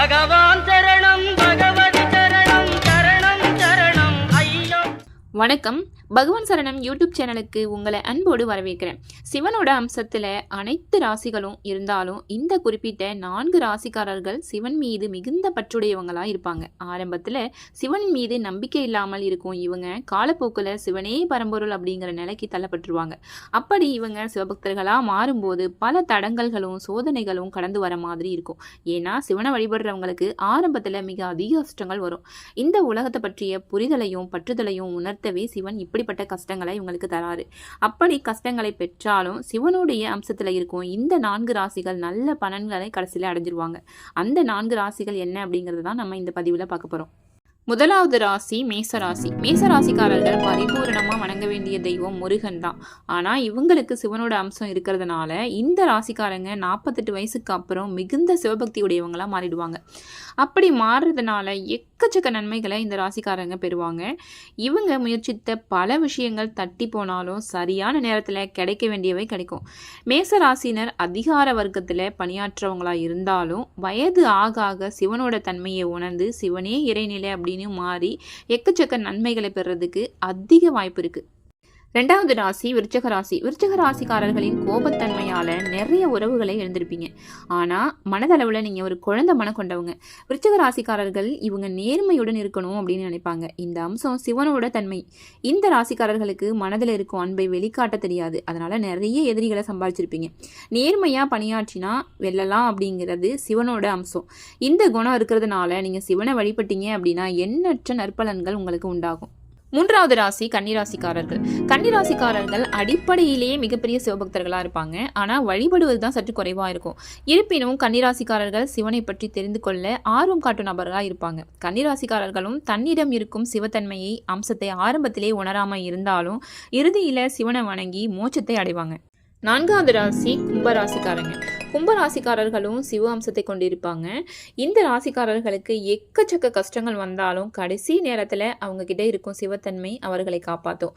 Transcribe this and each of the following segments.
பகவான் சரணம் பகவதி சரணம் சரணம் சரணம் ஐயோ. வணக்கம். பகவான் சரணம் யூடியூப் சேனலுக்கு உங்களை அன்போடு வரவேற்கிறேன். சிவனோட அம்சத்தில் அனைத்து ராசிகளும் இருந்தாலும் இந்த குறிப்பிட்ட 4 ராசிக்காரர்கள் சிவன் மீது மிகுந்த பற்றுடையவங்களாக இருப்பாங்க. ஆரம்பத்தில் சிவன் மீது நம்பிக்கை இல்லாமல் இருக்கும் இவங்க காலப்போக்கில் சிவனே பரம்பொருள் அப்படிங்கிற நிலைக்கு தள்ளப்பட்டுருவாங்க. அப்படி இவங்க சிவபக்தர்களாக மாறும்போது பல தடங்கல்களும் சோதனைகளும் கடந்து வர மாதிரி இருக்கும். ஏன்னா சிவனை வழிபடுறவங்களுக்கு ஆரம்பத்தில் மிக அதிக கஷ்டங்கள் வரும். இந்த உலகத்தை பற்றிய புரிதலையும் பற்றுதலையும் உணர்த்தவே சிவன் இப்படிப்பட்ட கஷ்டங்களை இவங்களுக்கு தராரு. அப்படி கஷ்டங்களை பெற்றாலும் சிவனுடைய அம்சத்துல இருக்கும் இந்த 4 ராசிகள் நல்ல பலன்களை கடைசியில அடைஞ்சிருவாங்க. அந்த 4 ராசிகள் என்ன அப்படிங்கறது தான் நம்ம இந்த பதிவுல பார்க்க போறோம். முதலாவது ராசி மேசராசி. மேசராசிக்காரர்கள் பரிபூரணமாக வணங்க வேண்டிய தெய்வம் முருகன் தான். ஆனால் இவங்களுக்கு சிவனோட அம்சம் இருக்கிறதுனால இந்த ராசிக்காரங்க 48 வயசுக்கு அப்புறம் மிகுந்த சிவபக்தி உடையவங்களாக மாறிடுவாங்க. அப்படி மாறுறதுனால எக்கச்சக்க நன்மைகளை இந்த ராசிக்காரங்க பெறுவாங்க. இவங்க முயற்சித்த பல விஷயங்கள் தட்டி போனாலும் சரியான நேரத்தில் கிடைக்க வேண்டியவை கிடைக்கும். மேசராசினர் அதிகார வர்க்கத்தில் பணியாற்றவங்களாக இருந்தாலும் வயது ஆக ஆக சிவனோட தன்மையை உணர்ந்து சிவனே இறைநிலை அப்படின்னு மாறி எக்கச்சக்க நன்மைகளை பெறதுக்கு அதிக வாய்ப்பு இருக்கு. 2வது ராசி விருச்சக ராசி. விருச்சக ராசிக்காரர்களின் கோபத்தன்மையால நிறைய உறவுகளை எழுந்திருப்பீங்க. ஆனா மனதளவுல நீங்க ஒரு குழந்தை மனம் கொண்டவங்க. விருச்சக ராசிக்காரர்கள் இவங்க நேர்மையுடன் இருக்கணும் அப்படின்னு நினைப்பாங்க. இந்த அம்சம் சிவனோட தன்மை. இந்த ராசிக்காரர்களுக்கு மனதில் இருக்கும் அன்பை வெளிக்காட்ட தெரியாது. அதனால நிறைய எதிரிகளை சம்பாதிச்சிருப்பீங்க. நேர்மையா பணியாற்றினா வெல்லலாம் அப்படிங்கிறது சிவனோட அம்சம். இந்த குணம் இருக்கிறதுனால நீங்க சிவனை வழிபட்டீங்க அப்படின்னா எண்ணற்ற நற்பலன்கள் உங்களுக்கு உண்டாகும். 3வது ராசி கன்னிராசிக்காரர்கள். கன்னிராசிக்காரர்கள் அடிப்படையிலேயே மிகப்பெரிய சிவபக்தர்களாக இருப்பாங்க. ஆனால் வழிபடுவது தான் சற்று குறைவாக இருக்கும். இருப்பினும் கன்னிராசிக்காரர்கள் சிவனை பற்றி தெரிந்து கொள்ள ஆர்வம் காட்டும் நபர்களாக இருப்பாங்க. கன்னிராசிக்காரர்களும் தன்னிடம் இருக்கும் சிவத்தன்மையை அம்சத்தை ஆரம்பத்திலே உணராமல் இருந்தாலும் இறுதியில் சிவனை வணங்கி மோட்சத்தை அடைவாங்க. 4வது ராசி கும்பராசிக்காரங்க. கும்பராசிக்காரர்களும் சிவ அம்சத்தை கொண்டிருப்பாங்க. இந்த ராசிக்காரர்களுக்கு எக்கச்சக்க கஷ்டங்கள் வந்தாலும் கடைசி நேரத்தில் அவங்க கிட்ட இருக்கும் சிவத்தன்மை அவர்களை காப்பாற்றும்.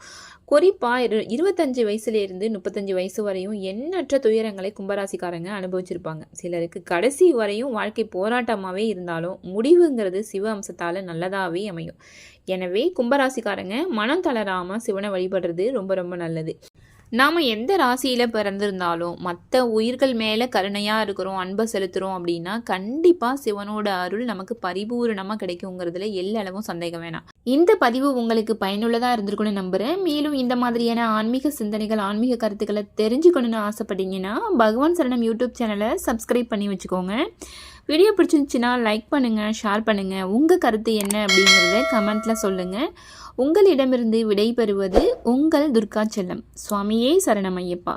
குறிப்பாக 25 வயசுலேருந்து 35 வயசு வரையும் எண்ணற்ற துயரங்களை கும்பராசிக்காரங்க அனுபவிச்சிருப்பாங்க. சிலருக்கு கடைசி வரையும் வாழ்க்கை போராட்டமாகவே இருந்தாலும் முடிவுங்கிறது சிவ அம்சத்தால் நல்லதாகவே அமையும். எனவே கும்பராசிக்காரங்க மனம் தளராமல் சிவனை வழிபடுறது ரொம்ப ரொம்ப நல்லது. நாம் எந்த ராசியில் பிறந்திருந்தாலும் மற்ற உயிர்கள் மேலே கருணையாக இருக்கிறோம், அன்பை செலுத்துகிறோம் அப்படின்னா கண்டிப்பாக சிவனோட அருள் நமக்கு பரிபூரணமாக கிடைக்குங்கிறதுல எல்லளவும் சந்தேகம் வேணாம். இந்த பதிவு உங்களுக்கு பயனுள்ளதாக இருந்திருக்குன்னு நம்புகிறேன். மேலும் இந்த மாதிரியான ஆன்மீக சிந்தனைகள் ஆன்மீக கருத்துக்களை தெரிஞ்சுக்கணுன்னு ஆசைப்பட்டீங்கன்னா பகவான் சரணம் யூடியூப் சேனலை சப்ஸ்கிரைப் பண்ணி வச்சுக்கோங்க. வீடியோ பிடிச்சிருந்துச்சுன்னா லைக் பண்ணுங்கள், ஷேர் பண்ணுங்கள். உங்கள் கருத்து என்ன அப்படிங்கிறத கமெண்ட்டில் சொல்லுங்கள். உங்களிடமிருந்து விடை பெறுவது உங்கள் துர்கா செல்லம். சுவாமியே சரணம் ஐயப்பா.